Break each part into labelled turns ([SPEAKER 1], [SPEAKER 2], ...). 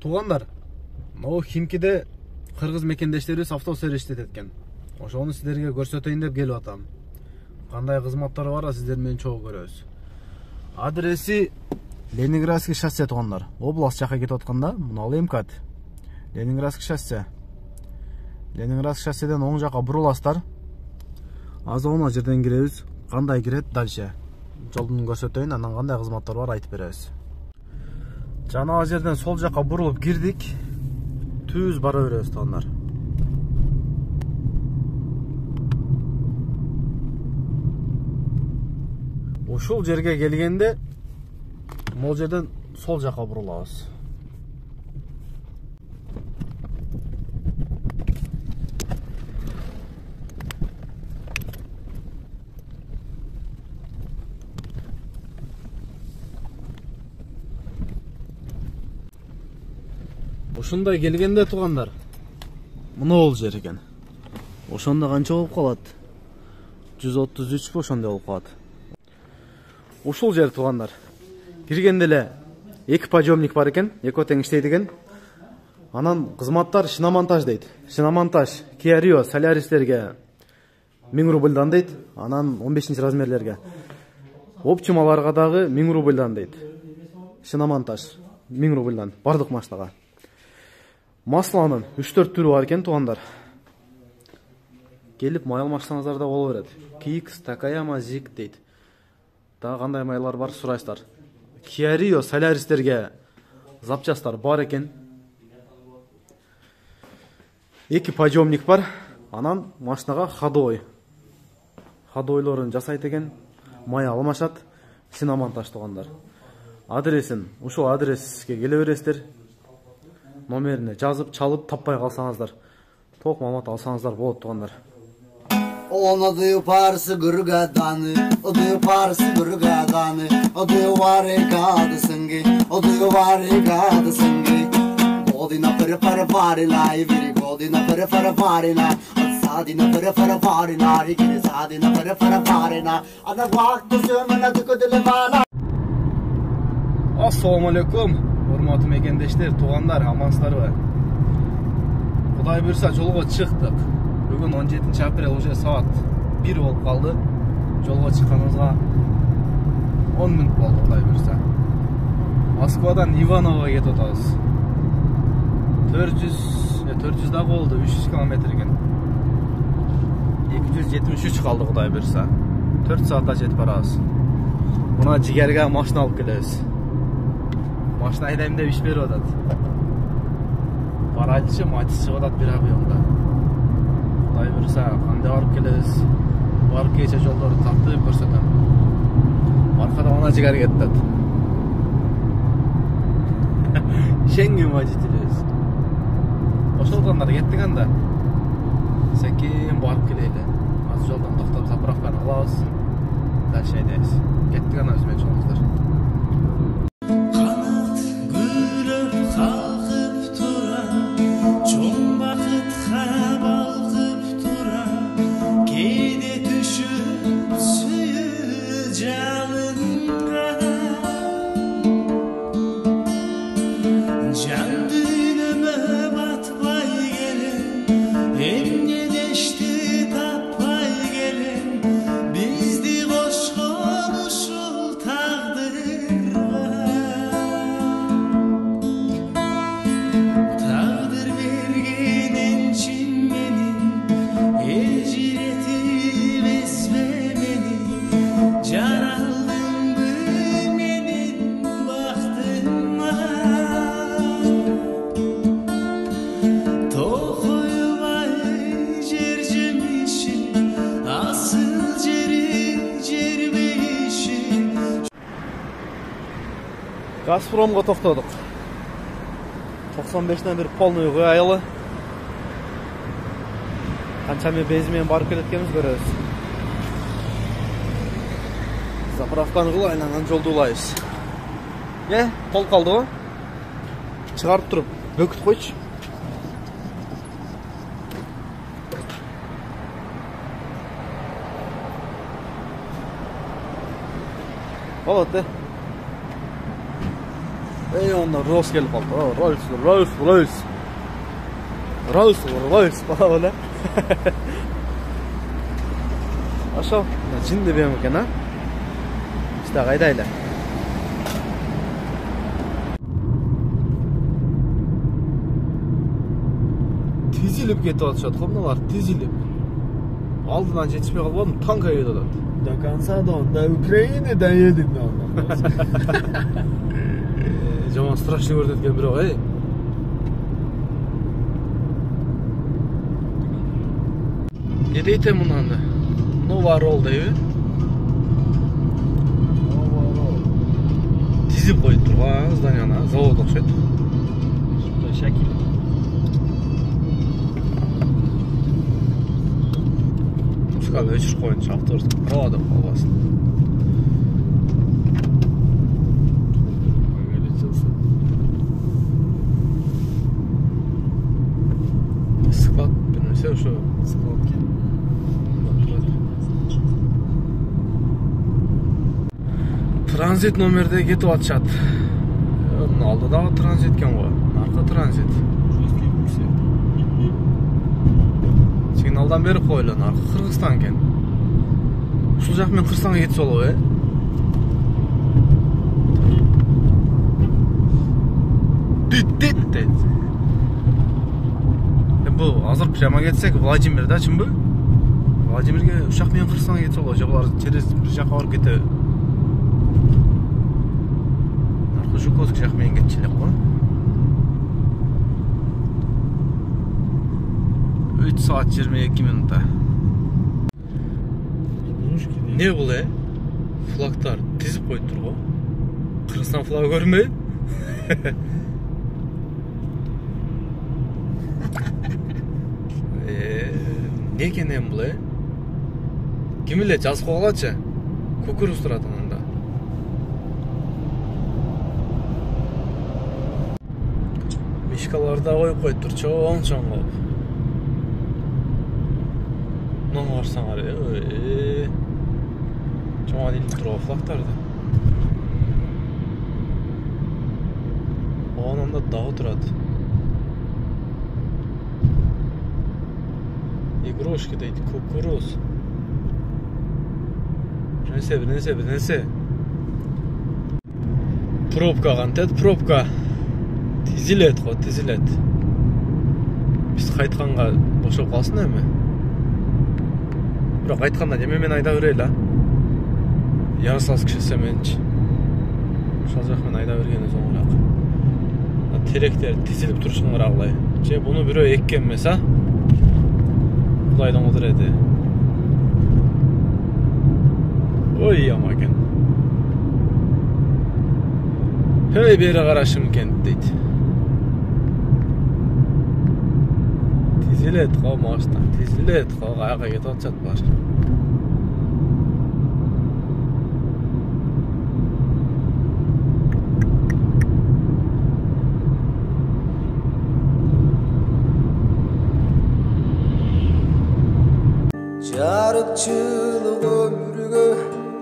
[SPEAKER 1] Туугандар, могу Химкиде кыргыз мекендештерибиз автобус иштетет экен. Ошону сиздерге көрсөтөйүн деп келип атам. Кандай кызматтары бар, сиздер менен чогуу көрөбүз. Адреси Ленинградский шоссе туугандар. Область жака кетип атканда, муну ал МКАД. Ленинградский шоссе. Ленинградский шосседен оң жака буруласыздар. Азыр оңо жерден киребиз. Кандай кирет дальше? Жолдун көрсөтөйүн, анан кандай кызматтар бар айтып беребиз. Жана жерден сол жака бурулуп кирдик. Түз бара беребиз туугандар. Ушул жерге келгенде могу жерден сол жака бурулабыз. Ушундай келгенде туугандар, мына ол жер экен. Ошондо канча болуп калат? 133 ошондой болуп калат. Ушул жер туугандар. Киргенде эле эки подъемник бар экен, экөө тең иштейт экен. Анан кызматтар шиномонтаж дейт. Шиномонтаж Kia Rio Solaris'терге 1000 рубльдан дейт, анан 15 размерлерге. Общем аларга дагы 1000 рубльдан дейт. Шиномонтаж 1000 рубльдан бардык машинага. Масланын 3-4 түрү бар экен туугандар. Келип май алмашсаңыздар да боло берет. Kicks, Takayama, Zik дейт. Дагы кандай майлар бар сурайсыздар. Kia Rio Solaris'терге запчастар бар экен. Эки подъемник бар. Анан машинага ходовой. Ходовойлорун жасайт экен. Май алмашат. Шиномонтаж туугандар. Адресин ушул адреске келе бересиздер. Номерине жазып, чалып, таппай калсаңыздар, ток мамат алсаңыздар болот туугандар.
[SPEAKER 2] Одою парсы гүргаданы, одою парсы гүргаданы, одою варигады сынги, одою варигады сынги. Година пара парина, ивири година пара парина, садина пара парина, рикини садина пара парина, ана вакты sömüne dıkıdılы bana.
[SPEAKER 1] Assalamu alaikum. Урматтуу мекендештер, туугандар, амансыздарбы? Кудай буйрса жолго чыктык. Бүгүн 17 апрель уже саат 1 болуп калды. Жолго чыкканыбызга 10 мүнөт болду, кудай буйрса. Москвадан Иваново кетип атабыз. 400 дагы болду, 300 км экен. 273 калды, кудай буйрса. 4 саатта жетип барабыз. Мына жигерге машина алып келебиз. Машина айдайм деп иш берип атат. Барачы матис чыгып атат бир объемда. Кудай буйрса, кандай барып келебиз? Барып кече жолдорду тартып көрсөтөм. Аркада мына жигер кетет. Шенген водителибиз. Ошолдондар кеттик анда. Секин барып келели. Азыр жолдон токтоп заправканы алабыз. Дальше айдайбыз. Кеттик анда биз менен чоңуздар. Газпромго токтодук. 95ден бир полный куялы. Канча мен бензин менен барып келеткенбиз көрөбүз. Заправканы кылайын, анан жолду улайбыз. Кол калдыбы? Чыгарып туруп, бөкүт койчу. Болот, Ey onlar Ross gelip kaldı. Royce bana böyle. Aşağı. Cin de benim eken ha. İşte kaydayla. Tizilip ketip atışat komnalar, tizilip. Aldından жетişpей kalmadım, tanka yedi adam.
[SPEAKER 3] До конца до Украины доедет на он.
[SPEAKER 1] Жаман страшный көрді еткен біреу, ей. Не дейті мұнанды? Новарол дейбі? Тизіп қойып тұрған, зданияна, завод оқшайды.
[SPEAKER 3] Шакил.
[SPEAKER 1] Музыканы өшір қойын шақты ұрды. Проводым қалбасын. Склад, білмесе ұшы.
[SPEAKER 3] Складки.
[SPEAKER 1] Транзит номерде кетіп атышат. Алдыдағы транзит кен ғой. Арқа транзит. Сигналдан бері қойылын. Арқа Қырғызстан кен. Шул жақ мен Қырғызстанға кетіп солу, Дүт. Бұл азыр прямо кетсек Владимир да, чын бұл? Владимирге ұшақ мен Қырғызстанға кетіп солу. Жоғылар через бір жаққа барып кетті. Жуковск жақ мен кетчелек қой. 3 saat 22 минута. Не бұл, Флагтар тізіп қойып тұр ғой. Қырғызстан флагы көрмей? Не екенен бұл, Кім біле жазып қоғалатшы? Көкір ұстыратын онда. Мишкаларда қойып қойып тұр, чоң қойып. Мұны қарсаңар, Жоңа дейін тұр ғой флагтарды. Оғанында дағы тұрады. Игрушки дейді, кукуруз. Бірнесе. Пробка қантет, пробка. Тизилет ғой, тизилет. Біз қайтқанға бошап қалсын әмі? Бірақ қайтқанда деме мен айда өрейла. Ярославск шесе менші. Шал жақ мен айда өргені соңырақ. Теректер тизиліп тұрышын қырағылай. Че, бұны біреу еккен мес, а? Құдайдан ұдыр еді. Ой, ама кен. Хей, бері қарашым кен, дейді. Тизилет қо маштан, тизилет қо қайға кетіп атшат бар.
[SPEAKER 2] Жарықшылық өмірге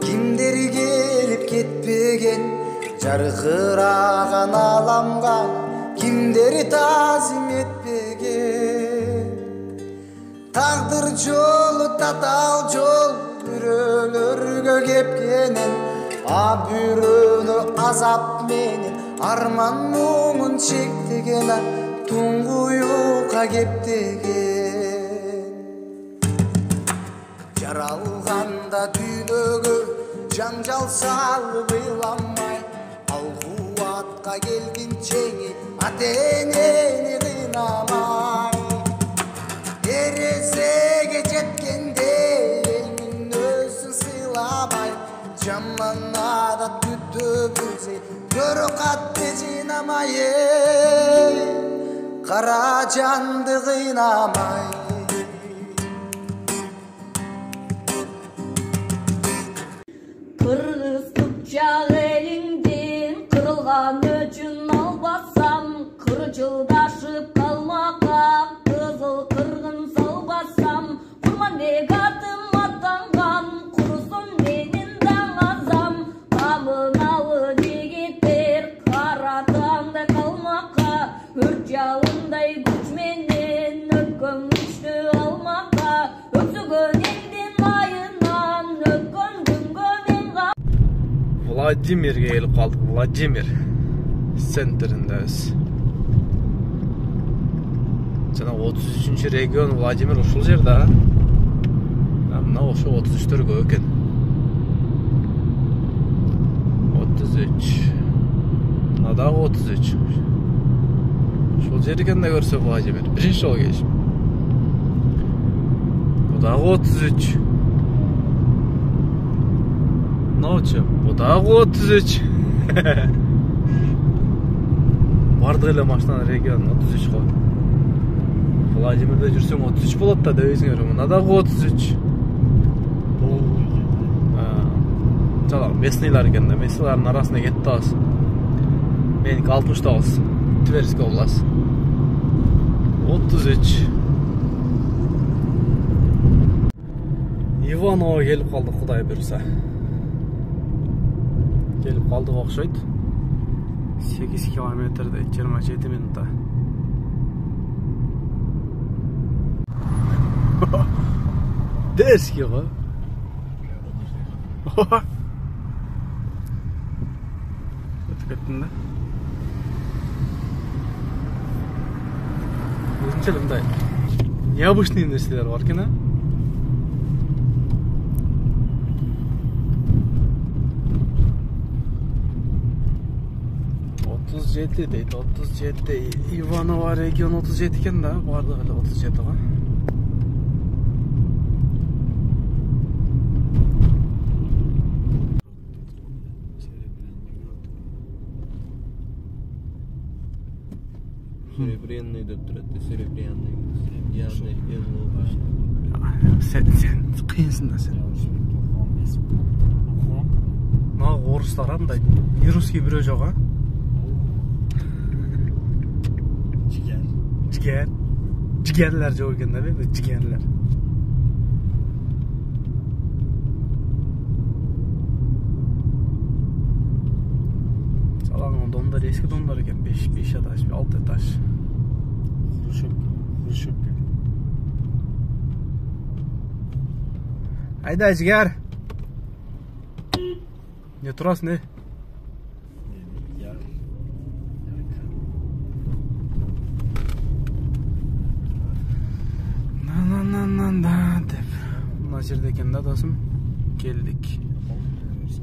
[SPEAKER 2] кімдер келіп кетпеген, жарқыраған аламға кімдер тазим етпеген. Тағдыр жолы татал жол бүрөлөргө кепкенен, а бүрөнү азап менен арман мұңын чектеген, туңгуюка кептеген. Жаралғанда дүйнөгө жаңжал салып ыйламай, ал кубатка келгин чеңи ата-энени кыйнамай. Терезеге жеткенде элдин өзүн сыйламай, жаманада түтө билсе көрө катты жыйнамай, кара жанды кыйнамай.
[SPEAKER 4] Kırgızlık elinden kırılgan öcün albasan, kırıcıldaşıp kalmaka kızıl kırgın salbasam, kurman negatım atangan kurusun benim dağazam, kamınalı digitler karata Ört yağınday güç menen ötkön güçtü almaka öksügön elдин ayынан ötkön күнгө мен
[SPEAKER 1] Vladimir'e gelip kaldık. Vladimir centerindeyiz. Жана 33 регион Владимир ушул жерде. Мына ошо 33төргө экен. 33. Мына дагы 33. Ушул жер экен да көрсө Владимир. Биринчи жолу келишим. Бу дагы 33. Ночу. Бу дагы 33. Бардык эле машина регион 33 го. Vladimир'de жүрсөң 33 болот да дебейсиңер. Мына дагы 33. Жана местныйлар экен да. Местныйлардын арасына кетип атабыз. Меники 69. Тверской область. 33. Иваново келип калдык, Кудай буйруса. Келип калдык окшойт. 8 километрде 27 минутта. Дерзкий го. Өтүп кеттин да. Өзүнчө эле мындай необычный нерселер бар экен, а? Дейт, 37. Иваново регион 37 экен да, бардыгы эле 37 го.
[SPEAKER 3] Серебряный деп турат, серебряный. Яны язылган.
[SPEAKER 1] Sen кыйынсың да сен. Мына орустар андай не русский бирөө жок, а? Жигерлер жок экен да, жигерлер. Салаң домдар эски домдар экен, 5 этаж, 6 этаж.
[SPEAKER 3] Хрущевка.
[SPEAKER 1] Айда, жигер. Не турасың, не? Деп. Мына жерде екен да, досым. Келдик.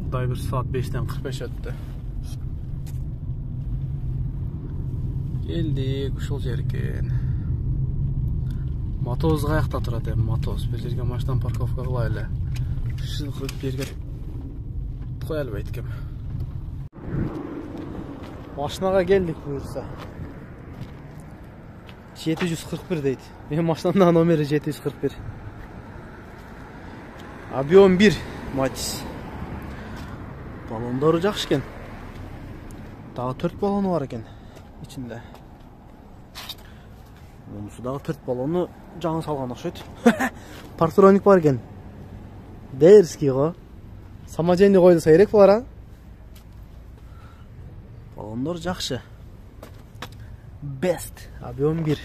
[SPEAKER 1] Құдай бір saat 5-тен 45 өтті. Келдик, ушул жер екен. Матоз каякта турат эми, Матоз. Бир жерге машина парковка кылайлы. Шылкып жерге кое албайт экем. Машинага келдик буюрса. 741 дейт. Менин машинамдын номери 741. Объем 1 Матис. Балондору жакшы экен. Дагы 4 балону бар экен ичинде. Мунусу дагы 4 балону жаңы салган окшойт. Парктроник бар экен. Дерзкий го. Саможенный койдуса керек болар, а? Балондор жакшы. Best. Объем 1.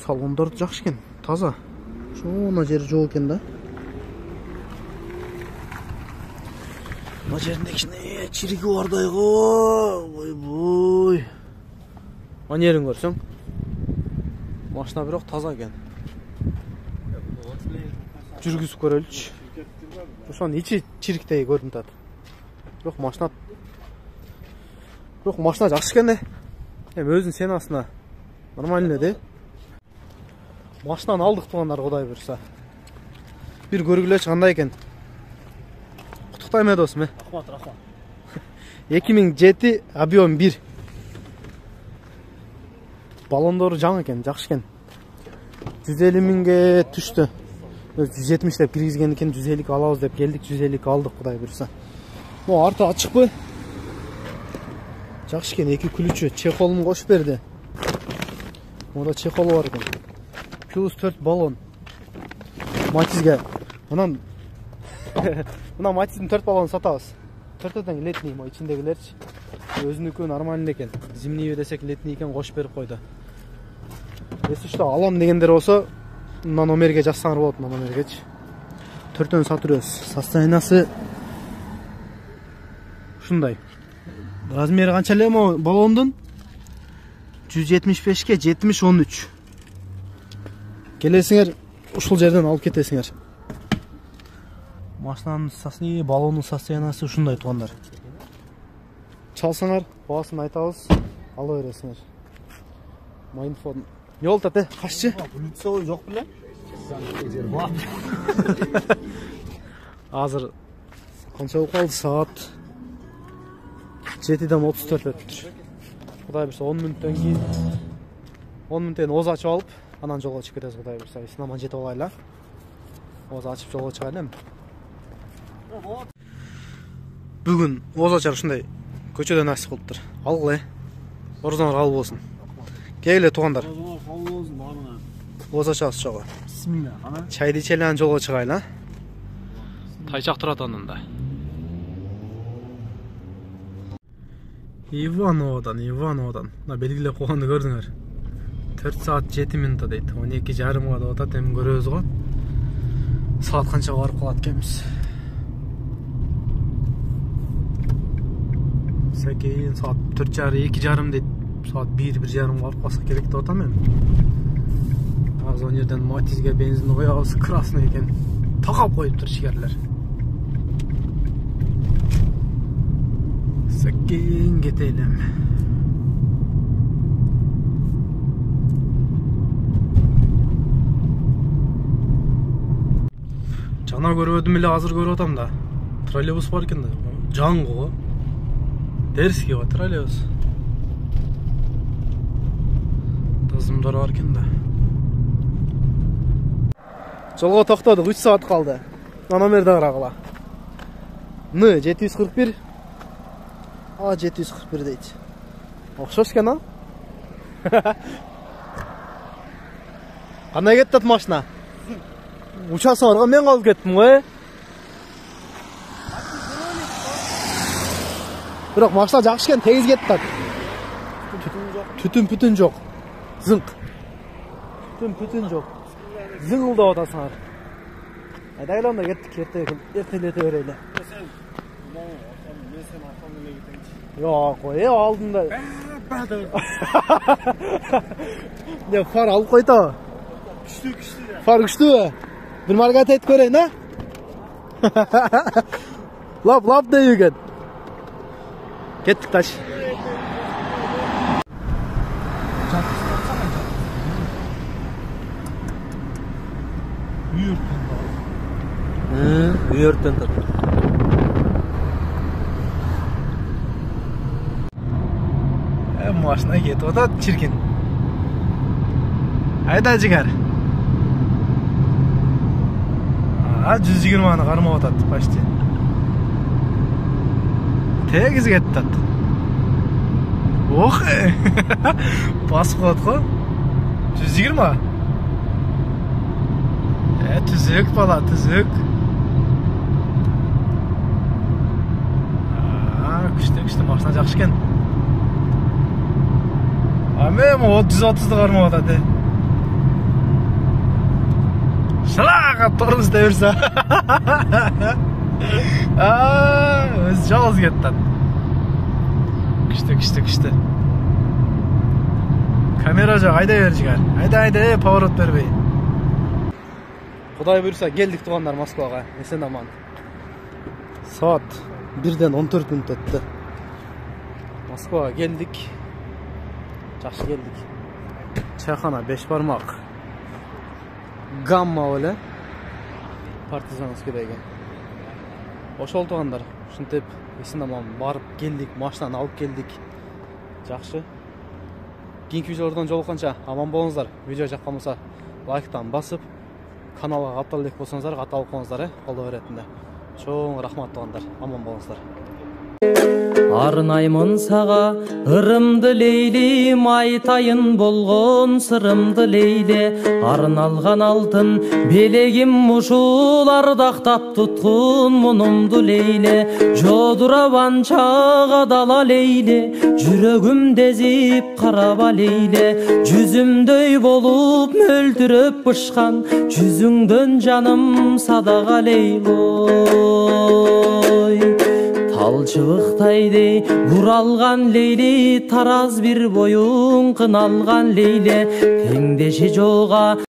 [SPEAKER 1] Салондор жакшы экен, таза. Шуна жери жок экен да. Мына жеринде кичине чириги бардай го. Ой. Мына жерин көрсөң. Машина бирок таза экен. Жүргүзүп көрөлүчү. Ошонун ичи чириктей көрүнүп атат. Бирок машина жакшы экен да. Эми өзүнүн ценасына нормально эле. Машинаны алдык тугандар, Кудай буйруса. Бир көргүлөчү кандай экен. Куттуктайм досум,
[SPEAKER 3] Рахмат.
[SPEAKER 1] 2007 объем 1. Балондору жаңы экен, жакшы экен. 150 миңге түштү. 170 деп киргизген экен, 150 алабыз деп келдик, 150 алдык, Кудай буйруса. Mo арты ачыкпы? Жакшы экен, 2 күлүчү, чехолун кошуп берди. Монда чехол бар экен. Плюс 4 баллон. Матизге. Мына Матиздин 4 баллонун сатабыз. 4-тен летний мо ичиндегилерчи. Өзүнүкү нормальный экен. Зимний десек летний экен кошуп берип койду. Если что алам дегендер болсо, мына номерге жазсаңар болот, мына номергечи. 4төн сатып беребиз. Состояниясы ушундай. Размери канча эле баллондун? 175 ке 70-13. Келесиңер ушул жерден алып кетесиңер. Машинанын состояниясы, баллонун состояниясы ушундай туугандар. Чалсаңар, баасын айтабыз, ала бересиңер. Майнфон. Не болду ате? Кашчы?
[SPEAKER 3] Лицевой жок беле?
[SPEAKER 1] Азыр канча болуп калды? Саат 7:34 өттүр. Кудай бурса 10 мүнөттөн кийин 10 мүнөттөн оз ачып алып, анан жолго чыгып кетебиз. Кудай бурса, сынаман жетип алайлы. Оз ачып жолго чыгайлы эми. Бүгүн оз ачар ушундай көчөдөн насип кылыптыр. Алгыла. Орзоңор кабыл болсун. Келгиле туугандар. Оз ачабыз чогуу.
[SPEAKER 3] Бисмилла. Ана
[SPEAKER 1] Чайды ичели анан жолго чыгайлы. Тайчак турат анында. Ивановдан. Мына белгилеп койгонду көрдүңөр. 4 саат 7 мүнөт дейт. 12:30 деп атат, эми көрөбүз го. Саат канчага барып калат экенбиз. Секейин саат 4:30-2:30 дейт. Саат 1:30 барып калсак керек деп атам эми. Азыр он жерден Матизге бензин коебуз, красный экен. Такап коюптур ишкерлер. Секейин кетелим. Жана көрбөдүм эле, азыр көрүп атам да. Троллейбус бар экен да. Жаңгы го. Дерский го троллейбус. Тызымдар бар экен да. Жолго токтодук, 3 саат калды. Номерди карагыла. Н 741. А 741 дейт. Окшош экен а? Кандай кетти машина? Учасы барга мен калып кеттим го. Бирок машина жакшы экен, тегиз кетти. Түтүн жок. Зыңк. Түтүн жок. Зыңылдап атасыңар. Айдайлы анда кеттик, эртелете берели. Yok, aldığında. Ne far alıp koy da.
[SPEAKER 3] Güçlü ya.
[SPEAKER 1] Far güçlü mü? Bir market et göreyim ha? Lap da yürgen. Gittik taş. Büyürtten dur. Машина кетип атат, чиркин. Айда жигер. 120-ны кармап атат почти. Тегиз кетти. Ох! Басып калат го. 120. Түзүк бала, түзүк. Күчтө машина жакшы экен. Мен 130'da karmap atadi. Şalaqa toruz da bersa. Öz жалгыз кетти. Күчтө. Камера жок, айда бер жигер. Айда, поворот бербей. Кудай буйрса келдик туугандар Москвага. Эсен аман. Саат 1-ден 14 мүнөт өттү. Москвага келдик. Жақсы келдік. Чайхана 5 бармақ. Гамма өлі. Партизановскийдегі. Ошол туғандар. Шынтеп, есін аман барып келдік. Машинаны алып келдік. Жақшы. Кейінгі видеолардан жолыққанша аман болыңыздар. Видео жаққан болса лайктан басып, каналға катталып болсаңыздар, катталып қойыңыздар, қолдау беретінді. Чоң рахмат туғандар. Аман болыңыздар.
[SPEAKER 5] Арнаймын сага ырымды лейлим, айтайын болгон сырымды лейле. Арналган алтын белегим ушул, ардактап туткун мунумду лейле. Жодурабан чага дала лейле, жүрөгүм дезип караба лейле. Жүзүмдөй болуп мөлтүрөп бышкан, жүзүңдөн жаным садага лейлой. Тал чыбыктайдей буралган лейли, тараз бир боюң кыналган лейле. Теңдеши жолга